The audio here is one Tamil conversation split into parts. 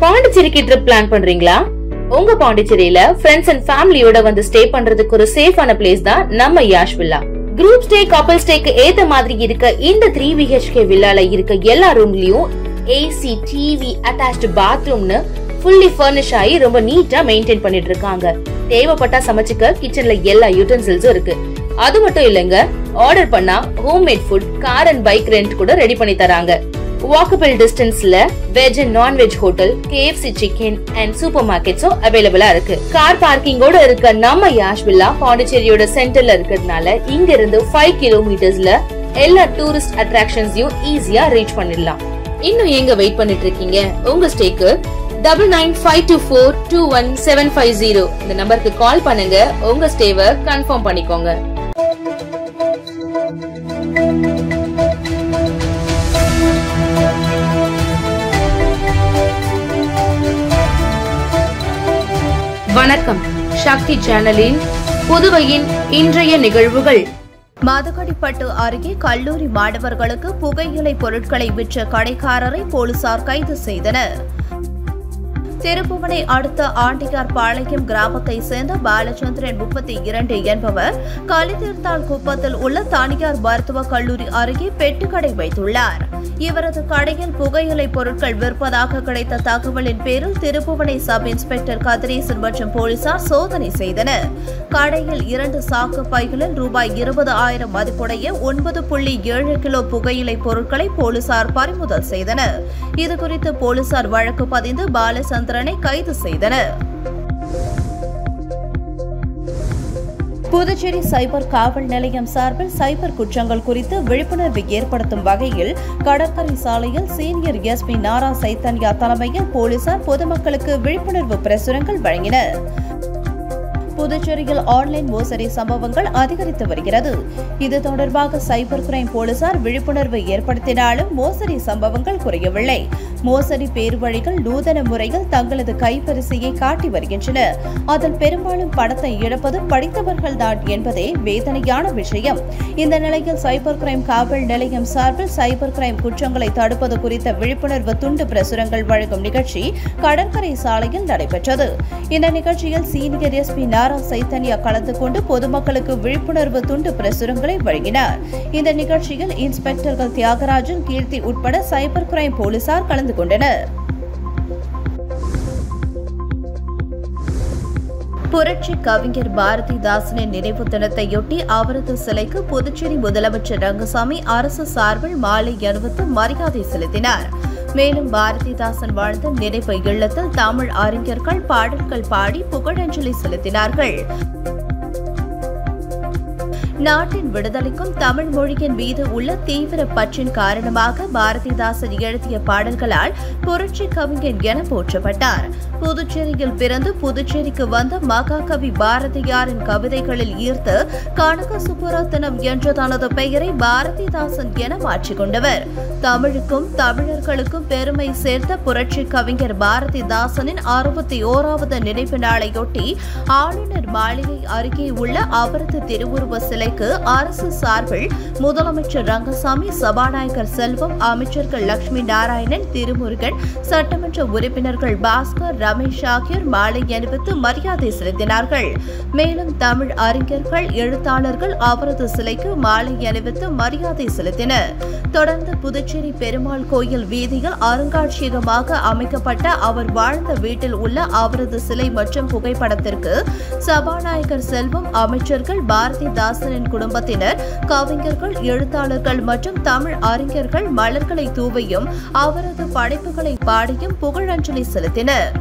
பாண்டிச்சேரிக்கு ட்ரிப் பிளான் பண்றீங்களா? உங்க பாண்டிச்சேரியில ஃப்ரெண்ட்ஸ் அண்ட் ஃபேமிலியோட வந்து ஸ்டே பண்றதுக்கு ஒரு சேஃபான பிளேஸ் தான் நம்ம யாஷ் வில்லா. குரூப் ஸ்டே, கப்பல் ஸ்டேக்கு ஏத்த மாதிரி இருக்க இந்த 3 BHK வில்லால இருக்க எல்லா ரூம்லயும் ஏசி, டிவி, அட்டாச்ட் பாத்ரூம்னு ஃபுல்லி ஃபர்னிஷ் ஆகி ரொம்ப நீட்டா மெயின்டைன் பண்ணிட்டு இருக்காங்க. தேவைப்பட்டா சமைச்சுக்க கிச்சன்ல எல்லா யூட்டன்சில்ஸும் இருக்கு. அது மட்டும் இல்லங்க, ஆர்டர் பண்ணா homemade food, car and bike rent கூட ரெடி பண்ணி தராங்க. வாக்கபிள் டிஸ்டன்ஸ்ல veg and nonveg hotel, KFC chicken and super மார்க்கெட்ஸும் அவைலபிளா இருக்கு. கார் பார்க்கிங்கோட இருக்க நம்ம யாஷ் வில்லா பாண்டிச்சேரியோட சென்டர்ல இருக்கிறதுனால இங்க இருந்து 5 கிலோமீட்டர்ஸ்ல எல்லா டூரிஸ்ட் அட்ராக்ஷன்ஸையும் ஈஸியா ரீச் பண்ணிடலாம். இன்னும் எங்க வெயிட் பண்ணிட்டு இருக்கீங்க? உங்க ஸ்டேக்கு 9952421750 இந்த நம்பருக்கு கால் பண்ணுங்க. உங்க ஸ்டேவை கன்ஃபார்ம் பண்ணிக்கோங்க. வணக்கம். சக்தி சேனலின் புதுவையின் இன்றைய நிகழ்வுகள். மதகடிப்பட்டு அருகே கல்லூரி மாணவர்களுக்கு புகையிலை பொருட்களை விற்ற கடைக்காரரை போலீசார் கைது செய்தனர். திருப்புவனை அடுத்த ஆண்டியார் பாளையம் கிராமத்தை சேர்ந்த பாலச்சந்திரன் 32 என்பவர் கலிதீர்த்தால் குப்பத்தில் உள்ள தனியார் மருத்துவக் கல்லூரி அருகே பெட்டுக்கடை வைத்துள்ளார். இவரது கடையில் புகையிலை பொருட்கள் விற்பதாக கிடைத்த தகவலின் பேரில் திருப்புவனை சப் இன்ஸ்பெக்டர் கதிரேசன் மற்றும் போலீசார் சோதனை செய்தனர். கடையில் 2 சாக்கு பைகளில் ரூபாய் 20,000 மதிப்புடைய 9.7 கிலோ புகையிலை பொருட்களை போலீசார் பறிமுதல் செய்தனர். இதுகுறித்து போலீசார் வழக்கு பதிந்து பாலச்சந்திரனை கைது செய்தனர். புதுச்சேரி சைபர் காவல் நிலையம் சார்பில் சைபர் குற்றங்கள் குறித்து விழிப்புணர்வு ஏற்படுத்தும் வகையில் கடற்கரை சாலையில் சீனியர் SP நாரா சைத்தன்யா தலைமையில் போலீசார் பொதுமக்களுக்கு விழிப்புணர்வு பிரசுரங்கள் வழங்கினர். புதுச்சேரியில் ஆன்லைன் மோசடி சம்பவங்கள் அதிகரித்து வருகிறது. இது தொடர்பாக சைபர் கிரைம் போலீசார் விழிப்புணர்வு ஏற்படுத்தினாலும் மோசடி சம்பவங்கள் குறையவில்லை. மோசடி பேர்வழிகள் நூதன முறையில் தங்களது கைப்பரிசையை காட்டி வருகின்றனர். அதில் பெரும்பாலும் பணத்தை இழப்பது படித்தவர்கள்தான் என்பதே வேதனையான விஷயம். இந்த நிலையில் சைபர் கிரைம் காவல் நிலையம் சார்பில் சைபர் கிரைம் குற்றங்களை தடுப்பது குறித்த விழிப்புணர்வு துண்டு பிரசுரங்கள் வழங்கும் நிகழ்ச்சி கடற்கரை சாலையில் நடைபெற்றது. இந்த நிகழ்ச்சியில் சீனியர் SP நாரா சைத்தன்யா கலந்து கொண்டு பொதுமக்களுக்கு விழிப்புணர்வு துண்டு பிரசுரங்களை வழங்கினார். இந்த நிகழ்ச்சியில் இன்ஸ்பெக்டர்கள் தியாகராஜன், கீர்த்தி உட்பட சைபர் கிரைம் போலீசார் கலந்து கொண்டனர். புரட்சி கவிஞர் பாரதிதாசனின் நினைவு தினத்தையொட்டி அவரது சிலைக்கு புதுச்சேரி முதலமைச்சர் ரங்கசாமி அரசு சார்பில் மாலை அணிவித்து மரியாதை செலுத்தினார். மேலும் பாரதிதாசன் வாழ்ந்த நினைவு இல்லத்தில் தமிழ் அறிஞர்கள் பாடல்கள் பாடி புகழஞ்சலி செலுத்தினார்கள். நாட்டின் விடுதலைக்கும் தமிழ் மொழியின் மீது உள்ள தீவிர பற்றின் காரணமாக பாரதிதாசன் எழுதிய பாடல்களால் புரட்சி கவிஞன் என போற்றப்பட்டார். புதுச்சேரியில் பிறந்து புதுச்சேரிக்கு வந்த மகாகவி பாரதியாரின் கவிதைகளில் ஈர்த்து கனக சுப்புரத்தினம் என்ற தனது பெயரை பாரதிதாசன் என மாற்றிக்கொண்டவர். தமிழுக்கும் தமிழர்களுக்கும் பெருமை சேர்த்த புரட்சி கவிஞர் பாரதிதாசனின் 61வது நினைவு நாளையொட்டி ஆளுநர் மாளிகை அருகே உள்ள அவரது திருவுருவ சிலை அரசு சார்பில் முதலமைச்சர் ரங்கசாமி, சபாநாயகர் செல்வம், அமைச்சர்கள் லட்சுமி நாராயணன், திருமுருகன், சட்டமன்ற உறுப்பினர்கள் பாஸ்கர், ரமேஷ் ஆகியோர் மாலை அணிவித்து மரியாதை செலுத்தினார்கள். மேலும் தமிழ் அறிஞர்கள், எழுத்தாளர்கள் அவரது சிலைக்கு மாலை அணிவித்து மரியாதை செலுத்தினர். தொடர்ந்து புதுச்சேரி பெருமாள் கோயில் வீதியில் அருங்காட்சியகமாக அமைக்கப்பட்ட அவர் வாழ்ந்த வீட்டில் உள்ள அவரது சிலை மற்றும் புகைப்படத்திற்கு சபாநாயகர் செல்வம், அமைச்சர்கள், பாரதிதாசனின் குடும்பத்தினர், கவிஞர்கள், எழுத்தாளர்கள் மற்றும் தமிழ் அறிஞர்கள் மலர்களை தூவியும் அவரது படைப்புகளை பாடியும் புகழஞ்சலி செலுத்தினர்.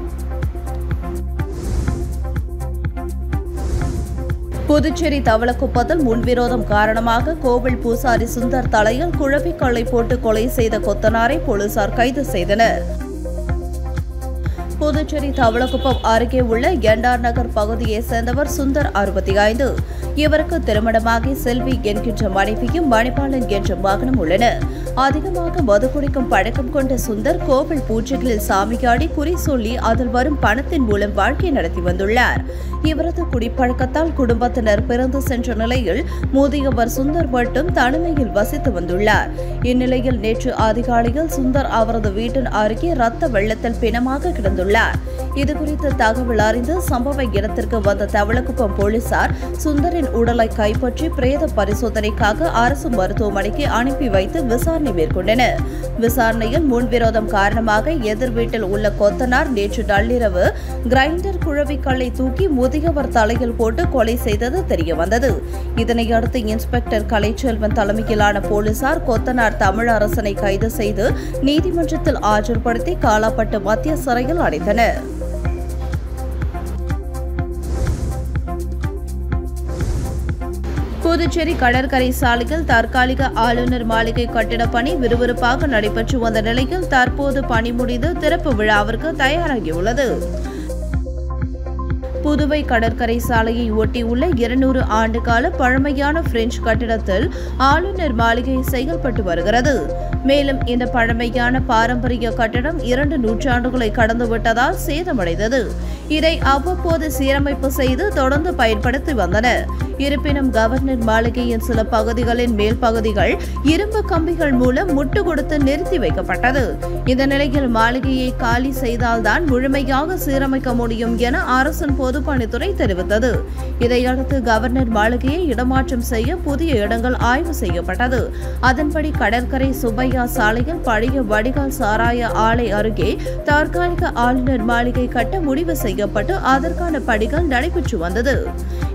புதுச்சேரி தவளக்குப்பத்தில் முன்விரோதம் காரணமாக கோவில் பூசாரி சுந்தர் தலையில் குழப்பிக்கல்லை போட்டு கொலை செய்த கொத்தனாரை போலீசார் கைது செய்தனர். புதுச்சேரி தவளக்குப்பம் அருகே உள்ள என்ஆர் நகர் பகுதியை சேர்ந்தவர் சுந்தர் 65. இவருக்கு திருமணமாகி செல்வி என்கின்ற மனைவியும் மணிபாலன் என்ற மகனும் உள்ளனர். அதிகமாக மது குடிக்கும் பழக்கம் கொண்ட சுந்தர் கோவில் பூஜைகளில் சாமியாடி குறி சொல்லி அதில் வரும் பணத்தின் மூலம் வாழ்க்கை நடத்தி வந்துள்ளார். இவரது குடிப்பழக்கத்தால் குடும்பத்தினர் பிறந்து சென்ற நிலையில் முதியவர் சுந்தர் மட்டும் தனிமையில் வசித்து வந்துள்ளார். இந்நிலையில் நேற்று அதிகாலையில் சுந்தர் அவரது வீட்டின் அருகே ரத்த வெள்ளத்தில் பிணமாக கிடந்துள்ளார். இதுகுறித்து தகவல் அறிந்து சம்பவ இடத்திற்கு வந்த தவளக்குப்பம் போலீசார் சுந்தரின் உடலை கைப்பற்றி பிரேத பரிசோதனைக்காக அரசு மருத்துவமனைக்கு அனுப்பி வைத்து விசாரணை மேற்கொண்டனர். விசாரணையில் முன்விரோதம் காரணமாக எதிர் வீட்டில் உள்ள கொத்தனார் நேற்று நள்ளிரவு கிரைண்டர் குழவிக்கல்லை தூக்கி முதியவர் தலையில் போட்டு கொலை செய்தது தெரியவந்தது. இதனையடுத்து இன்ஸ்பெக்டர் கலைச்செல்வன் தலைமையிலான போலீசார் கொத்தனார் தமிழரசனை கைது செய்து நீதிமன்றத்தில் ஆஜர்படுத்தி காலாப்பட்டு மத்திய சிறையில் அடைத்தனர். புதுச்சேரி கடற்கரை சாலையில் தற்காலிக ஆளுநர் மாளிகை கட்டிட பணி விறுவிறுப்பாக நடைபெற்று வந்த நிலையில் தற்போது பணி முடிந்து திறப்பு விழாவிற்கு தயாராகியுள்ளது. புதுவை கடற்கரை சாலையை ஒட்டியுள்ள 200 ஆண்டு கால பழமையான பிரெஞ்சு கட்டிடத்தில் ஆளுநர் மாளிகை செயல்பட்டு வருகிறது. மேலும் இந்த பழமையான பாரம்பரிய கட்டிடம் 2 நூற்றாண்டுகளை கடந்துவிட்டதால் சேதமடைந்தது. இதை அவ்வப்போது சீரமைப்பு செய்து தொடர்ந்து பயன்படுத்தி வந்தனர். இருப்பினும் கவர்னர் மாளிகையின் சில பகுதிகளின் மேல் பகுதிகள் இரும்பு கம்பிகள் மூலம் முட்டு கொடுத்து நிறுத்தி வைக்கப்பட்டது. இந்த நிலையில் மாளிகையை காலி செய்தால்தான் முழுமையாக சீரமைக்க முடியும் என அரசின் பொதுப்பணித்துறை தெரிவித்தது. இதையடுத்து கவர்னர் மாளிகையை இடமாற்றம் செய்ய புதிய இடங்கள் ஆய்வு செய்யப்பட்டது. அதன்படி கடற்கரை சுப்பையா சாலையில் பழைய வடிகால் சாராய ஆலை அருகே தற்காலிக ஆளுநர் மாளிகை கட்ட முடிவு செய்யப்பட்டு அதற்கான பணிகள் நடைபெற்று வந்தது.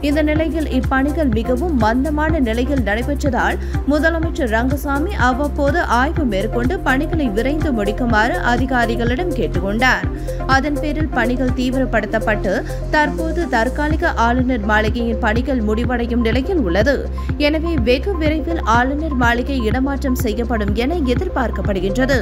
இந்த நிலையில் இப்பணிகள் மிகவும் மந்தமான நிலையில் நடைபெற்றதால் முதலமைச்சர் ரங்கசாமி அவ்வப்போது ஆய்வு மேற்கொண்டு பணிகளை விரைந்து முடிக்குமாறு அதிகாரிகளிடம் கேட்டுக்கொண்டார். அதன் பேரில் பணிகள் தீவிரப்படுத்தப்பட்டு தற்போது தற்காலிக ஆளுநர் மாளிகையின் பணிகள் முடிவடையும் நிலையில் உள்ளது. எனவே வெகு விரைவில் ஆளுநர் மாளிகை இடமாற்றம் செய்யப்படும் என எதிர்பார்க்கப்படுகின்றது.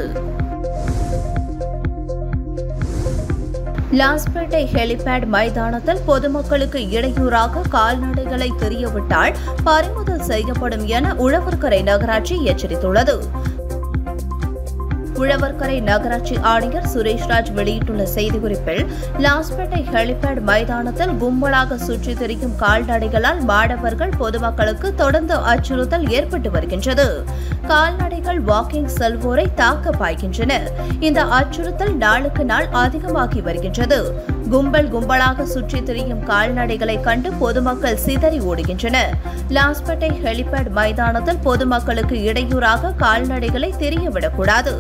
லாஸ்பேட்டை ஹெலிபேட் மைதானத்தில் பொதுமக்களுக்கு இடையூறாக கால்நடைகளை தெரியவிட்டால் பறிமுதல் செய்யப்படும் என உழவர்கரை நகராட்சி எச்சரித்துள்ளது. உழவர்கரை நகராட்சி ஆணையர் சுரேஷ்ராஜ் வெளியிட்டுள்ள செய்திக்குறிப்பில் லாஸ்பேட்டை ஹெலிபேட் மைதானத்தில் கும்பலாக சுற்றித் திரியும் கால்நடைகளால் மாணவர்கள் பொதுமக்களுக்கு தொடர்ந்து அச்சுறுத்தல் ஏற்பட்டு வருகின்றது. கால்நடைகள் வாக்கிங் செல்வோரை தாக்க பாய்கின்றன. இந்த அச்சுறுத்தல் நாளுக்கு நாள் அதிகமாகி வருகின்றது. கும்பலாக சுற்றித் திரியும் கால்நடைகளை கண்டு பொதுமக்கள் சிதறி ஓடுகின்றனர். லாஸ்பேட்டை ஹெலிபேட் மைதானத்தில் பொதுமக்களுக்கு இடையூறாக கால்நடைகளை தெரியவிடக்கூடாது.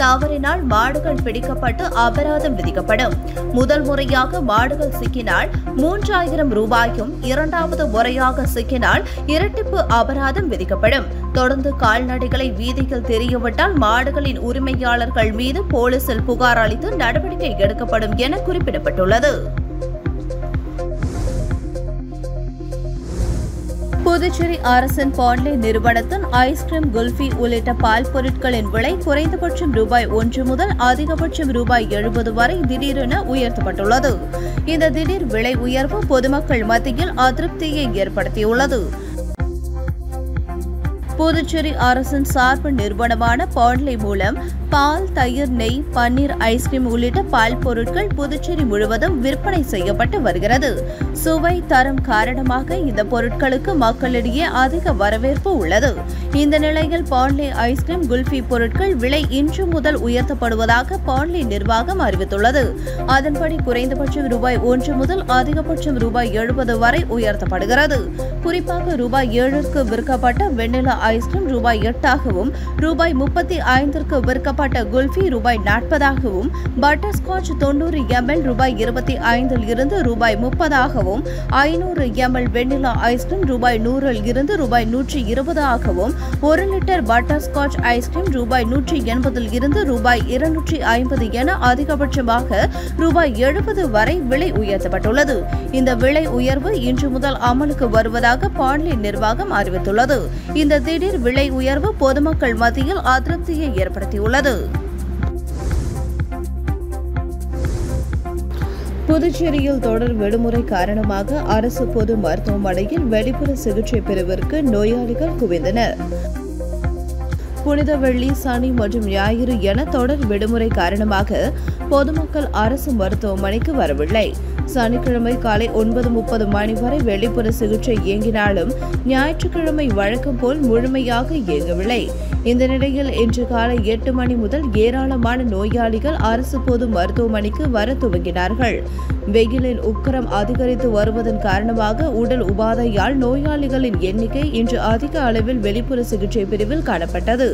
தவறினால் மாடுகள் பிடிக்கப்பட்டு அபராதம் விதிக்கப்படும். முதல் முறையாக மாடுகள் சிக்கினால் 3000 ரூபாயும், இரண்டாவது முறையாக சிக்கினால் இரட்டிப்பு அபராதம் விதிக்கப்படும். தொடர்ந்து கால்நடைகளை வீதியில் தெரியவிட்டால் மாடுகளின் உரிமையாளர்கள் மீது போலீசில் புகார் அளித்து நடவடிக்கை எடுக்கப்படும் என குறிப்பிடப்பட்டுள்ளது. புதுச்சேரி அரசின் பாண்லே நிறுவனத்தின் ஐஸ்கிரீம், குல்ஃபி உள்ளிட்ட பால் பொருட்களின் விலை குறைந்தபட்சம் ₹1 முதல் அதிகபட்சம் ₹70 வரை திடீரென உயர்த்தப்பட்டுள்ளது. இந்த திடீர் விலை உயர்வு பொதுமக்கள் மத்தியில் அதிருப்தியை ஏற்படுத்தியுள்ளது. புதுச்சேரி அரசின் சார்பு நிறுவனமான பாண்லே மூலம் பால், தயிர், நெய், பன்னீர், ஐஸ்கிரீம் உள்ளிட்ட பால் பொருட்கள் புதுச்சேரி முழுவதும் விற்பனை செய்யப்பட்டு வருகிறது. சுவை, தரம் காரணமாக இந்த பொருட்களுக்கு மக்களிடையே அதிக வரவேற்பு உள்ளது. இந்த நிலையில் பாண்லே ஐஸ்கிரீம், குல்ஃபி பொருட்கள் விலை இன்று முதல் உயர்த்தப்படுவதாக பாண்லே நிர்வாகம் அறிவித்துள்ளது. அதன்படி குறைந்தபட்சம் ₹1 முதல் அதிகபட்சம் ₹70 வரை உயர்த்தப்படுகிறது. குறிப்பாக ₹7க்கு விற்கப்பட்ட வெண்ணிலா ஐஸ்கிரீம் ₹8ஆகவும், ₹35க்கு விற்கப்பட்ட குல்ஃபி ₹40ஆகவும், பட்டர் ஸ்காட்ச் 90 ml ₹25 இருந்து ₹30ஆகவும், 500 ml வெண்ணிலா ஐஸ்கிரீம் ₹100 இருந்து ₹120 ஆகவும், 1 லிட்டர் பட்டர் ஸ்காட்ச் ஐஸ்கிரீம் ₹180 இருந்து ₹250 என அதிகபட்சமாக ₹70 வரை விலை உயர்த்தப்பட்டுள்ளது. இந்த விலை உயர்வு இன்று முதல் அமலுக்கு வருவதாக பாண்லே நிர்வாகம் அறிவித்துள்ளது. இந்த திடீர் விலை உயர்வு பொதுமக்கள் மத்தியில் அதிருப்தியை ஏற்படுத்தியுள்ளது. புதுச்சேரியில் தொடர் விடுமுறை காரணமாக அரசு பொது மருத்துவமனையில் வெளிப்புற சிகிச்சை பிரிவிற்கு நோயாளிகள் குவிந்தனர். புனித வெள்ளி, சனி மற்றும் ஞாயிறு என தொடர் விடுமுறை காரணமாக பொதுமக்கள் அரசு மருத்துவமனைக்கு வரவில்லை. சனிக்கிழமை காலை 9:30 மணி வரை வெளிப்புற சிகிச்சை இயங்கினாலும் ஞாயிற்றுக்கிழமை வழக்கம் போல் முழுமையாக இயங்கவில்லை. இந்த நிலையில் இன்று காலை 8 மணி முதல் ஏராளமான நோயாளிகள் அரசு பொது மருத்துவமனைக்கு வர துவங்கினார்கள். வெயிலின் உக்கிரம் அதிகரித்து வருவதன் காரணமாக உடல் உபாதையால் நோயாளிகளின் எண்ணிக்கை இன்று அதிக அளவில் வெளிப்புற சிகிச்சை பிரிவில் காணப்பட்டது.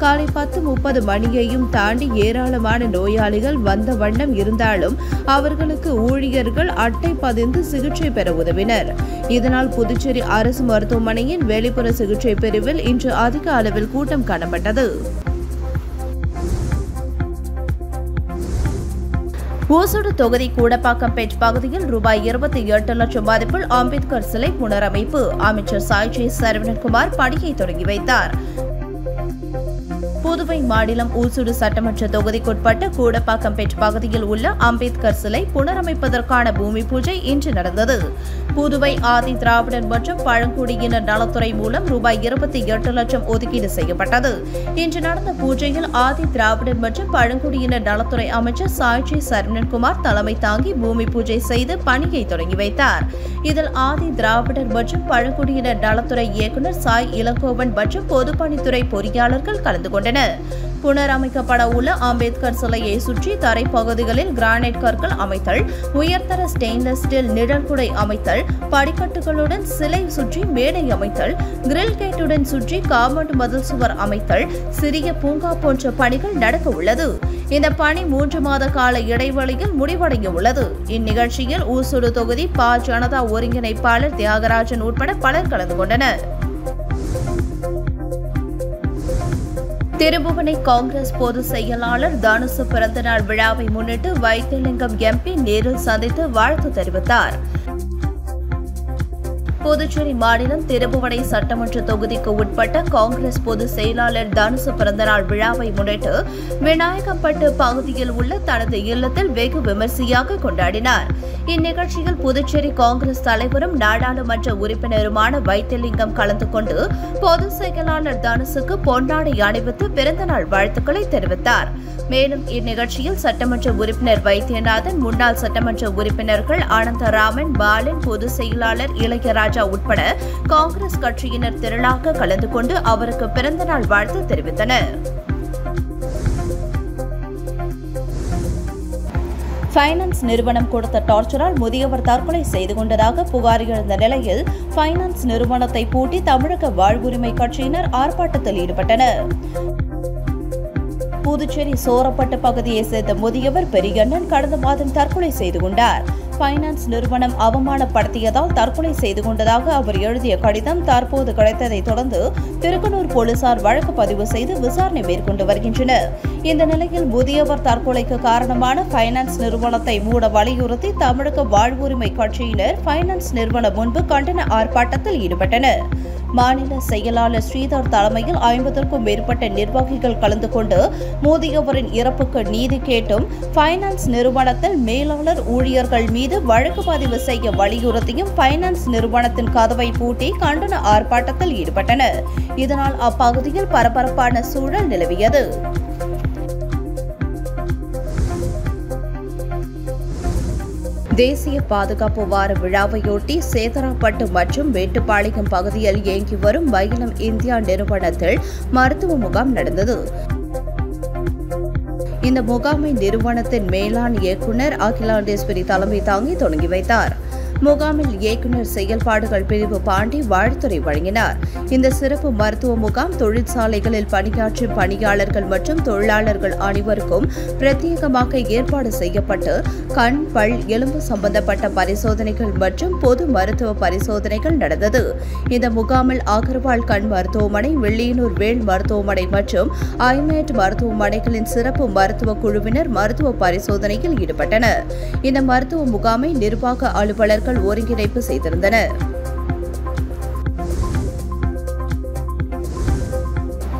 காலை 10:30 மணியையும் தாண்டி ஏராளமான நோயாளிகள் வந்த வண்ணம் இருந்தாலும் அவர்களுக்கு ஊழியர்கள் அட்டை பதிந்து சிகிச்சை பெற உதவினர். இதனால் புதுச்சேரி அரசு மருத்துவமனையின் வெளிப்புற சிகிச்சை பிரிவில் இன்று அதிக அளவில் கூட்டம் காணப்பட்டது. ஓசூடு தொகுதி கூடப்பாக்கம் பெட் பகுதியில் ரூபாய் 28 லட்சம் மதிப்பில் அம்பேத்கர் சிலை புனரமைப்பு. அமைச்சர் சாய்ஜி சரவணன்குமார் பணியை தொடங்கி வைத்தார். புதுவை மாநிலம் ஊசூடு சட்டமன்ற தொகுதிக்குட்பட்ட கூடப்பாக்கம் பெட் பகுதியில் உள்ள அம்பேத்கர் சிலை புனரமைப்பதற்கான பூமி பூஜை இன்று நடந்தது. புதுவை ஆதி திராவிடர் மற்றும் பழங்குடியினர் நலத்துறை மூலம் ரூபாய் 28 லட்சம் ஒதுக்கீடு செய்யப்பட்டது. இன்று நடந்த பூஜையில் ஆதி திராவிடர் மற்றும் பழங்குடியினர் நலத்துறை அமைச்சர் சாய்ஜி சரவணன்குமார் தலைமை தாங்கி பூமி பூஜை செய்து பணியை தொடங்கி வைத்தார். இதில் ஆதி திராவிடர் மற்றும் பழங்குடியினர் நலத்துறை இயக்குநர் சாய் இளங்கோவன் மற்றும் பொதுப்பணித்துறை பொறியாளர்கள் கலந்து கொண்டனர். புனரமைக்கப்பட உள்ள அம்பேத்கர் சிலையை சுற்றி தரைப்பகுதிகளில் கிரானைட் கற்கள் அமைத்தல், உயர்தர ஸ்டெயின்லெஸ் ஸ்டீல் நிழல்குடை அமைத்தல், படிக்கட்டுகளுடன் சிலை சுற்றி மேடை அமைத்தல், கிரில் கேட்டுடன் சுற்றி காம்பவுண்ட் மதில் சுவர் அமைத்தல், சிறிய பூங்கா போன்ற பணிகள் நடக்க உள்ளது. இந்த பணி 3 மாத கால இடைவெளியில் முடிவடைய உள்ளது. இந்நிகழ்ச்சியில் ஊசூடு தொகுதி ஜனதா ஒருங்கிணைப்பாளர் தியாகராஜன் உட்பட பலர் கலந்து கொண்டனர். திருபுவனை காங்கிரஸ் பொதுச் செயலாளர் தனுசு பிறந்தநாள் விழாவை முன்னிட்டு வைத்தியலிங்கம் எம்பி நேரில் சந்தித்து வாழ்த்து தெரிவித்தார். புதுச்சேரி மாநிலம் திருபுவனை சட்டமன்ற தொகுதிக்கு உட்பட்ட காங்கிரஸ் பொதுச் செயலாளர் தனுசு பிறந்தநாள் விழாவை முன்னிட்டு விநாயகம்பட்டு பகுதியில் உள்ள தனது இல்லத்தில் வெகு விமர்சையாக கொண்டாடினார். இந்நிகழ்ச்சியில் புதுச்சேரி காங்கிரஸ் தலைவரும் நாடாளுமன்ற உறுப்பினருமான வைத்தியலிங்கம் கலந்து கொண்டு பொதுச் செயலாளர் தனுசுக்கு பொன்னாடை அணிவித்து பிறந்தநாள் வாழ்த்துக்களை தெரிவித்தார். மேலும் இந்நிகழ்ச்சியில் சட்டமன்ற உறுப்பினர் வைத்தியநாதன், முன்னாள் சட்டமன்ற உறுப்பினர்கள் அனந்தராமன், பாலன், பொதுச் செயலாளர் இளையராஜா உட்பட காங்கிரஸ் கட்சியினர் திரளாக கலந்து கொண்டு அவருக்கு பிறந்தநாள் வாழ்த்து தெரிவித்தனர். பைனான்ஸ் நிறுவனம் கொடுத்த டார்ச்சரால் முதியவர் தற்கொலை செய்து கொண்டதாக புகார் எழுந்த நிலையில் பைனான்ஸ் நிறுவனத்தை பூட்டி தமிழக வாழ்வுரிமை கட்சியினர் ஆர்ப்பாட்டத்தில் ஈடுபட்டனர். புதுச்சேரி சோரப்பட்டு பகுதியை சேர்ந்த முதியவர் பெரியண்ணன் கடந்த மாதம் தற்கொலை செய்து கொண்டார். பைனான்ஸ் நிறுவனம் அவமானப்படுத்தியதால் தற்கொலை செய்து கொண்டதாக அவர் எழுதிய கடிதம் தற்போது கிடைத்ததை தொடர்ந்து திருக்கனூர் போலீசார் வழக்கு பதிவு செய்து விசாரணை மேற்கொண்டு வருகின்றனர். இந்த நிலையில் முதியவர் தற்கொலைக்கு காரணமான பைனான்ஸ் நிறுவனத்தை மூட வலியுறுத்தி தமிழக வாழ்வுரிமை கட்சியினர் பைனான்ஸ் நிறுவனம் முன்பு கண்டன ஆர்ப்பாட்டத்தில் ஈடுபட்டனர். மாநில செயலாளர் ஸ்ரீதர் தலைமையில் 50க்கும் மேற்பட்ட நிர்வாகிகள் கலந்து கொண்டு முதியவரின் இறப்புக்கு நீதி கேட்டும் பைனான்ஸ் நிறுவனத்தில் மேலாளர் ஊழியர்கள் மீது வழக்கு பதிவு செய்ய வலியுறுத்தியும் பைனான்ஸ் நிறுவனத்தின் கதவை பூட்டி கண்டன ஆர்ப்பாட்டத்தில் ஈடுபட்டனர். இதனால் அப்பகுதியில் பரபரப்பான சூழல் நிலவியது. தேசிய பாதுகாப்பு வார விழாவையொட்டி சேதராப்பட்டு மற்றும் மேட்டுப்பாளையம் பகுதியில் இயங்கி வரும் மயிலம் இந்தியா நிறுவனத்தில் மருத்துவ முகாம் நடந்தது. இந்த முகாமை நிறுவனத்தின் மேலாண் இயக்குநர் அகிலாண்டேஸ்வரி தலைமை தாங்கி தொடங்கி வைத்தார். முகாமில் இயக்குநர் செயல்பாடுகள் பிரிவு பாண்டி வாழ்த்துரை வழங்கினார். இந்த சிறப்பு மருத்துவ முகாம் தொழிற்சாலைகளில் பணியாற்றும் பணியாளர்கள் மற்றும் தொழிலாளர்கள் அனைவருக்கும் பிரத்யேகமாக ஏற்பாடு செய்யப்பட்டு கண், பல், எலும்பு சம்பந்தப்பட்ட பரிசோதனைகள் மற்றும் பொது மருத்துவ பரிசோதனைகள் நடந்தது. இந்த முகாமில் அகர்வால் கண் மருத்துவமனை, வெள்ளியனூர் வேல் மருத்துவமனை மற்றும் ஐமேட் மருத்துவமனைகளின் சிறப்பு மருத்துவ குழுவினர் மருத்துவ பரிசோதனையில் ஈடுபட்டனர். இந்த மருத்துவ முகாமை நிர்வாக அலுவலர்கள் ஒருங்கிணைப்பு செய்திருந்தனர்.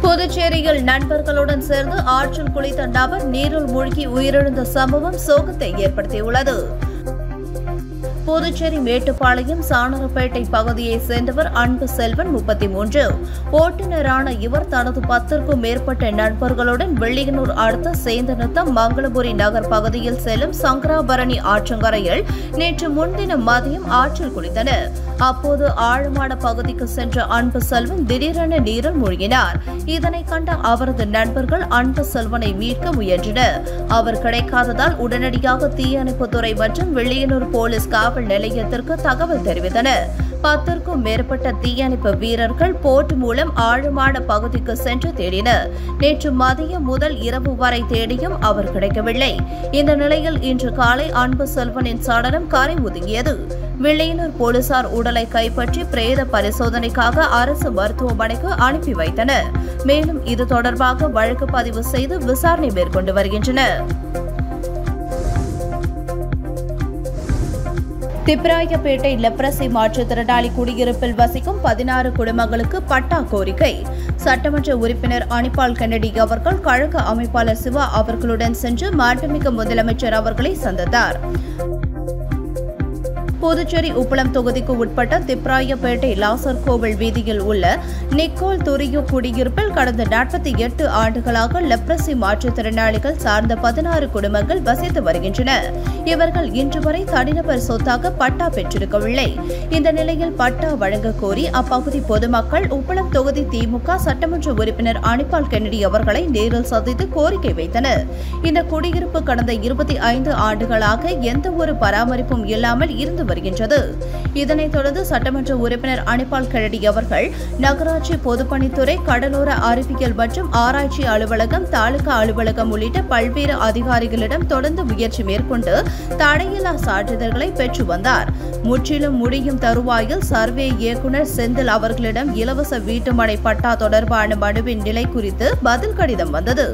புதுச்சேரியில் நண்பர்களுடன் சேர்ந்து ஆற்றில் குளித்த நபர் நீரில் மூழ்கி உயிரிழந்த சம்பவம் சோகத்தை ஏற்படுத்தியுள்ளது. புதுச்சேரி மேட்டுப்பாளையம் சாணரப்பேட்டை பகுதியை சேர்ந்தவர் அன்பு செல்வன் 33. ஓட்டுநரான இவர் தனது 10க்கும் மேற்பட்ட நண்பர்களுடன் வெள்ளியனூர் அடுத்த சேந்தநத்தம் மங்களபுரி நகர் பகுதியில் செல்லும் சங்கராபரணி ஆற்றங்கரையில் நேற்று முன்தினம் மதியம் ஆற்றில் குளித்தனர். அப்போது ஆழமான பகுதிக்கு சென்ற அன்பு செல்வன் திடீரென நீரில் மூழ்கினார். இதனை கண்ட அவரது நண்பர்கள் அன்பு செல்வனை மீட்க முயன்றனர். அவர் கிடைக்காததால் உடனடியாக தீயணைப்புத்துறை மற்றும் வெள்ளியனூர் போலீஸ் காவல் நிலையத்திற்கு தகவல் தெரிவித்தனர். 10க்கும் மேற்பட்ட தீயணைப்பு வீரர்கள் போட் மூலம் ஆழமான பகுதிக்கு சென்று தேடினர். நேற்று மதியம் முதல் இரவு வரை தேடியும் அவர் கிடைக்கவில்லை. இந்த நிலையில் இன்று காலை அன்பு செல்வனின் சடலம் கரை ஒதுங்கியது. வெள்ளியனூர் போலீசார் உடலை கைப்பற்றி பிரேத பரிசோதனைக்காக அரசு மருத்துவமனைக்கு அனுப்பி வைத்தனர். மேலும் இது தொடர்பாக வழக்கு பதிவு செய்து விசாரணை மேற்கொண்டு வருகின்றனர். திப்ராயப்பேட்டை லெப்ரசி மாற்றுத்திறனாளி குடியிருப்பில் வசிக்கும் 16 குடும்பங்களுக்கு பட்டா கோரிக்கை. சட்டமன்ற உறுப்பினர் அனிபால் கென்னடி அவர்கள் கழக அமைப்பாளர் சிவா அவர்களுடன் சென்று மாண்புமிகு முதலமைச்சர் அவர்களை சந்தித்தார். புதுச்சேரி உப்பளம் தொகுதிக்கு உட்பட்ட திப்ராயப்பேட்டை லாசர் கோவில் வீதியில் உள்ள நிக்கோல் துரியோ குடியிருப்பில் கடந்த 48 ஆண்டுகளாக லெப்ரசி மாற்றுத்திறனாளிகள் சார்ந்த 16 குடும்பங்கள் வசித்து வருகின்றனர். இவர்கள் இன்று வரை தனிநபர் சொத்தாக பட்டா பெற்றிருக்கவில்லை. இந்த நிலையில் பட்டா வழங்க கோரி அப்பகுதி பொதுமக்கள் உப்பளம் தொகுதி திமுக சட்டமன்ற உறுப்பினர் அனிபால் கென்னடி அவர்களை நேரில் சந்தித்து கோரிக்கை வைத்தனர். இந்த குடியிருப்பு கடந்த 25 ஆண்டுகளாக எந்த ஒரு பராமரிப்பும் இல்லாமல் இருந்து வருகின்றது. இதனைத் தொடர்ந்து சட்டமன்ற உறுப்பினர் அனிபால் கென்னடி அவர்கள் நகராட்சி பொதுப்பணித்துறை, கடலோர அறிவியல் மற்றும் ஆராய்ச்சி அலுவலகம், தாலுகா அலுவலகம் உள்ளிட்ட பல்வேறு அதிகாரிகளிடம் தொடர்ந்து முயற்சி மேற்கொண்டு தடையில்லா சான்றிதழ்களை பெற்று வந்தார். முற்றிலும் முடியும் தருவாயில் சர்வே இயக்குநர் செந்தில் அவர்களிடம் இலவச வீட்டுமனை பட்டா தொடர்பான மனுவின் நிலை குறித்து பதில் கடிதம் வந்தது.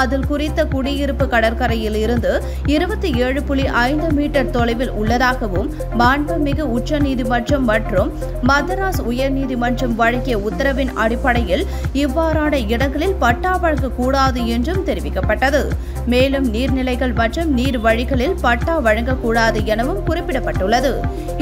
அதில் குறித்த குடியிருப்பு கடற்கரையில் இருந்து 27.5 மீட்டர் தொலைவில் உள்ளதாகவும் மாண்புமிகு உச்சநீதிமன்றம் மற்றும் மதராஸ் உயர்நீதிமன்றம் வழங்கிய உத்தரவின் அடிப்படையில் இவ்வாறான இடங்களில் பட்டா வழங்கக்கூடாது என்றும் தெரிவிக்கப்பட்டது. மேலும் நீர்நிலைகள் மற்றும் நீர் வழிகளில் பட்டா வழங்கக்கூடாது எனவும் குறிப்பிடப்பட்டுள்ளது.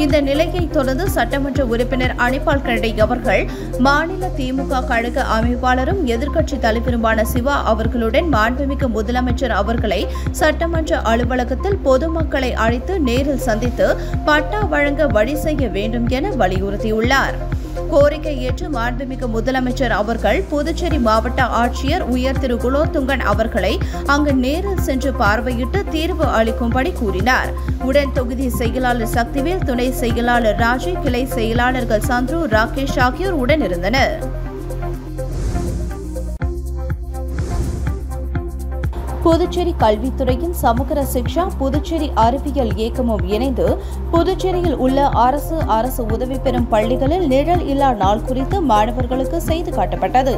இந்த நிலையை தொடர்ந்து சட்டமன்ற உறுப்பினர் அனிபால் கென்னடி அவர்கள் மாநில திமுக கழக அமைப்பாளரும் எதிர்க்கட்சி தலைவருமான சிவா அவர்களுடன் மாண்புமிகு முதலமைச்சர் அவர்களை சட்டமன்ற அலுவலகத்தில் பொதுமக்களை அழைத்து நேரில் சந்தித்து பட்டா வழங்க வழி செய்ய வேண்டும் என வலியுறுத்தியுள்ளார். கோரிக்கை ஏற்று மாண்புமிகு முதலமைச்சர் அவர்கள் புதுச்சேரி மாவட்ட ஆட்சியர் உயர் திரு குலோத்துங்கன் அவர்களை அங்கு நேரில் சென்று பார்வையிட்டு தீர்வு அளிக்கும்படி கூறினார். உடன் தொகுதி செயலாளர் சக்திவேல், துணை செயலாளர் ராஜி, கிளை செயலாளர்கள் சந்துரு, ராகேஷ் ஆகியோர் உடன் இருந்தனர். புதுச்சேரி கல்வித்துறையின் சமகர சிக்ஷா, புதுச்சேரி அறிவியல் இயக்கமும் இணைந்து புதுச்சேரியில் உள்ள அரசு உதவி பெறும் பள்ளிகளில் நிழல் இல்லா நாள் குறித்து மாணவர்களுக்கு செய்து காட்டப்பட்டது.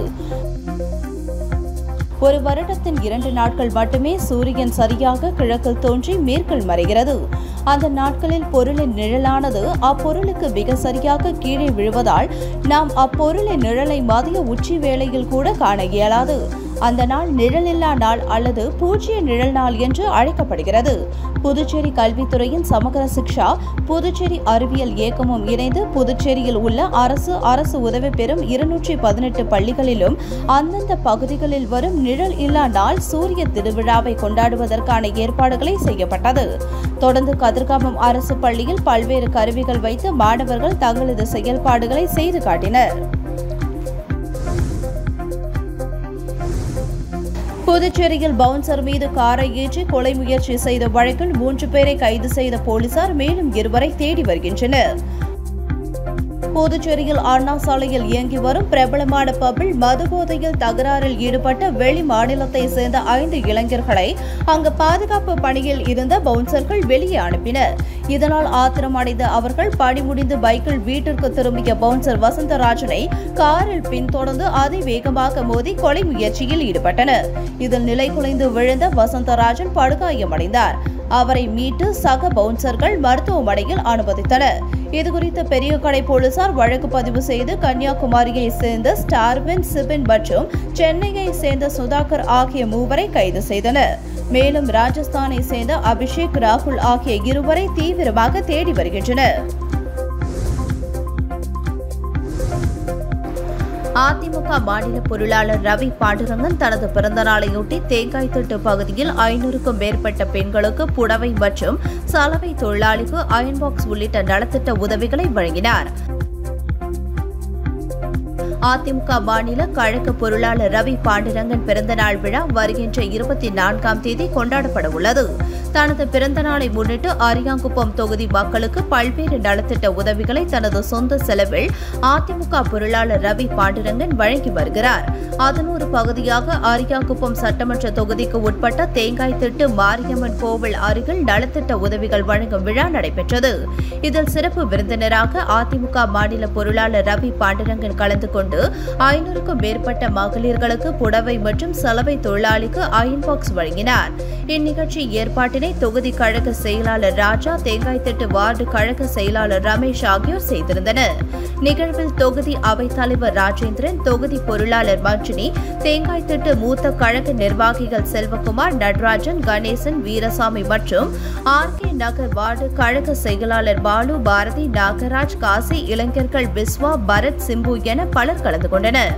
ஒரு வருடத்தின் 2 நாட்கள் மட்டுமே சூரியன் சரியாக கிழக்கில் தோன்றி மேற்கில் மறைகிறது. அந்த நாட்களில் பொருளின் நிழலானது அப்பொருளுக்கு மிக சரியாக கீழே விழுவதால் நாம் அப்பொருளின் நிழலை மதிய உச்சி வேளையில் கூட காண இயலாது. அந்த நாள் நிழலில்லா நாள் அல்லது பூஜ்ய நிழல் நாள் என்று அழைக்கப்படுகிறது. புதுச்சேரி கல்வித்துறையின் சமகர சிக்ஷா, புதுச்சேரி அறிவியல் இயக்கமும் இணைந்து புதுச்சேரியில் உள்ள அரசு உதவி பெறும் 218 பள்ளிகளிலும் அந்தந்த பகுதிகளில் வரும் நிழல் இல்லா நாள் சூரிய திருவிழாவை கொண்டாடுவதற்கான ஏற்பாடுகளை செய்யப்பட்டது. தொடர்ந்து கதிர்காமம் அரசு பள்ளியில் பல்வேறு கருவிகள் வைத்து மாணவர்கள் தங்களது செயல்பாடுகளை செய்து காட்டினர். புதுச்சேரியில் பவுன்சர் மீது காரை ஏற்றி கொலை முயற்சி செய்த வழக்கில் 3 பேரை கைது செய்த போலீசார் மேலும் 2 தேடி வருகின்றனர். புதுச்சேரியில் அண்ணா சாலையில் இயங்கி வரும் பிரபலமான பப்பில் மதுபோதையில் தகராறில் ஈடுபட்ட வெளி மாநிலத்தை சேர்ந்த 5 இளைஞர்களை அங்கு பாதுகாப்பு பணியில் இருந்த பவுன்சர்கள் வெளியே அனுப்பினர். இதனால் ஆத்திரமடைந்த அவர்கள் பணி முடிந்து பைக்கில் வீட்டிற்கு திரும்பிய பவுன்சர் வசந்தராஜனை காரில் பின்தொடர்ந்து அதிவேகமாக மோதி கொலை முயற்சியில் ஈடுபட்டனர். இதில் நிலை குலைந்து விழுந்த வசந்தராஜன் படுகாயமடைந்தார். அவரை மீட்டு சக பவுன்சர்கள் மருத்துவமனையில் அனுமதித்தனர். இதுகுறித்து பெரியகடை போலீசார் வழக்கு பதிவு செய்து கன்னியாகுமரியை சேர்ந்த ஸ்டார்வின், சிபின் மற்றும் சென்னையை சேர்ந்த சுதாகர் ஆகிய 3 கைது செய்தனர். மேலும் ராஜஸ்தானை சேர்ந்த அபிஷேக் ராகுல் ஆகிய இருவரை தீவிரமாக தேடி வருகின்றனர். அதிமுக மாநில பொருளாளர் ரவி பாண்டுரங்கன் தனது பிறந்தநாளையொட்டி தேங்காய்திட்டு பகுதியில் 500க்கும் மேற்பட்ட பெண்களுக்கு புடவை மற்றும் சலவை தொழிலாளிக்கு அயன் பாக்ஸ் உள்ளிட்ட நலத்திட்ட உதவிகளை வழங்கினார். அதிமுக மாநில கழக பொருளாளர் ரவி பாண்டுரங்கன் பிறந்தநாள் விழா வருகின்ற 24ஆம் தேதி கொண்டாடப்பட உள்ளது. தனது பிறந்தநாளை முன்னிட்டு அரியாங்குப்பம் தொகுதி மக்களுக்கு பல்வேறு நலத்திட்ட உதவிகளை தனது சொந்த செலவில் அதிமுக பொருளாளர் ரவி பாண்டுரங்கன் வழங்கி வருகிறார். அதன் ஒரு பகுதியாக அரியாங்குப்பம் சட்டமன்ற தொகுதிக்கு உட்பட்ட தேங்காய்திட்டு மாரியம்மன் கோவில் அருகில் நலத்திட்ட உதவிகள் வழங்கும் விழா நடைபெற்றது. இதில் சிறப்பு விருந்தினராக அதிமுக மாநில பொருளாளர் ரவி பாண்டுரங்கன் கலந்து கொண்டு 500க்கும் மேற்பட்ட மகளிர்களுக்கு புடவை மற்றும் சலவை தொழிலாளிக்கு அயன் பாக்ஸ் வழங்கினார். இந்நிகழ்ச்சி ஏற்பாட்டினை தொகுதி கழக செயலாளர் ராஜா, தேங்காய்திட்டு வார்டு கழக செயலாளர் ரமேஷ் ஆகியோர் செய்திருந்தனர். நிகழ்வில் தொகுதி அவைத் தலைவர் ராஜேந்திரன், தொகுதி பொருளாளர் மஞ்சினி, தேங்காய்திட்டு மூத்த கழக நிர்வாகிகள் செல்வகுமார், நடராஜன், கணேசன், வீரசாமி மற்றும் ஆர்கே நகர் வார்டு கழக செயலாளர் பாலு, பாரதி, நாகராஜ், காசி, இளைஞர்கள் விஸ்வா, பரத், சிம்பு என பலர் கலந்து கொண்டனர்.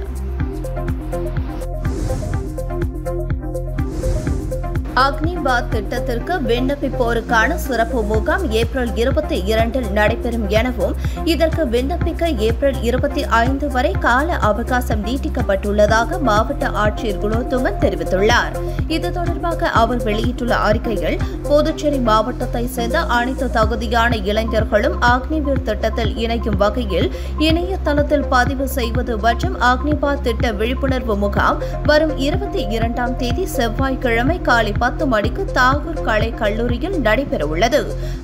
அக்னிபாத் திட்டத்திற்கு விண்ணப்பிப்போருக்கான சிறப்பு முகாம் ஏப்ரல் 22 நடைபெறும் எனவும் இதற்கு விண்ணப்பிக்க ஏப்ரல் 25 வரை கால அவகாசம் நீட்டிக்கப்பட்டுள்ளதாக மாவட்ட ஆட்சியர் குலோத்துங்கன் தெரிவித்துள்ளார். இது தொடர்பாக அவர் வெளியிட்டுள்ள அறிக்கையில், புதுச்சேரி மாவட்டத்தை சேர்ந்த அனைத்து தகுதியான இளைஞர்களும் அக்னிவீர் திட்டத்தில் இணையும் வகையில் இணையதளத்தில் பதிவு செய்வது மற்றும் அக்னிபாத் திட்ட விழிப்புணர்வு முகாம் வரும் 22ஆம் தேதி செவ்வாய்க்கிழமை காலை 10 மணிக்கு தாகூர் கலை கல்லூரியில் நடைபெறவுள்ளது.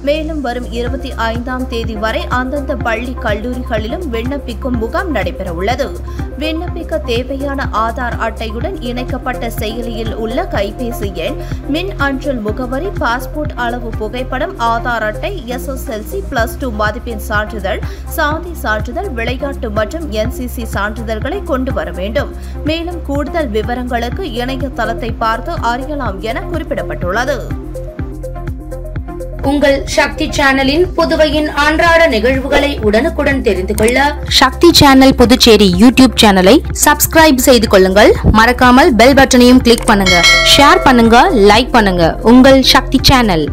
மேலும் வரும் 25ஆம் தேதி வரை அந்தந்த பள்ளி கல்லூரிகளிலும் விண்ணப்பிக்கும் முகாம் நடைபெறவுள்ளது. விண்ணப்பிக்க தேவையான ஆதார் அட்டையுடன் இணைக்கப்பட்ட செயலியில் உள்ள கைபேசி எண், மின் அஞ்சல் முகவரி, பாஸ்போர்ட் அளவு புகைப்படம், ஆதார் அட்டை, SSLC +2 மதிப்பெண் சான்றிதழ், சாதி சான்றிதழ், விளையாட்டு மற்றும் NCC சான்றிதழ்களை கொண்டு வர வேண்டும். மேலும் கூடுதல் விவரங்களுக்கு இணையதளத்தை பார்த்து அறியலாம் என குறிப்பிடப்பட்டுள்ளது. உங்கள் சக்தி சேனலின் புதுவையின் அன்றாட நிகழ்வுகளை உடனுக்குடன் தெரிந்து கொள்ள சக்தி சேனல் புதுச்சேரி யூடியூப் சேனலை சப்ஸ்கிரைப் செய்து கொள்ளுங்கள். மறக்காமல் பெல் பட்டனையும் கிளிக் பண்ணுங்க. ஷேர் பண்ணுங்க, லைக் பண்ணுங்க. உங்கள் சக்தி சேனல்.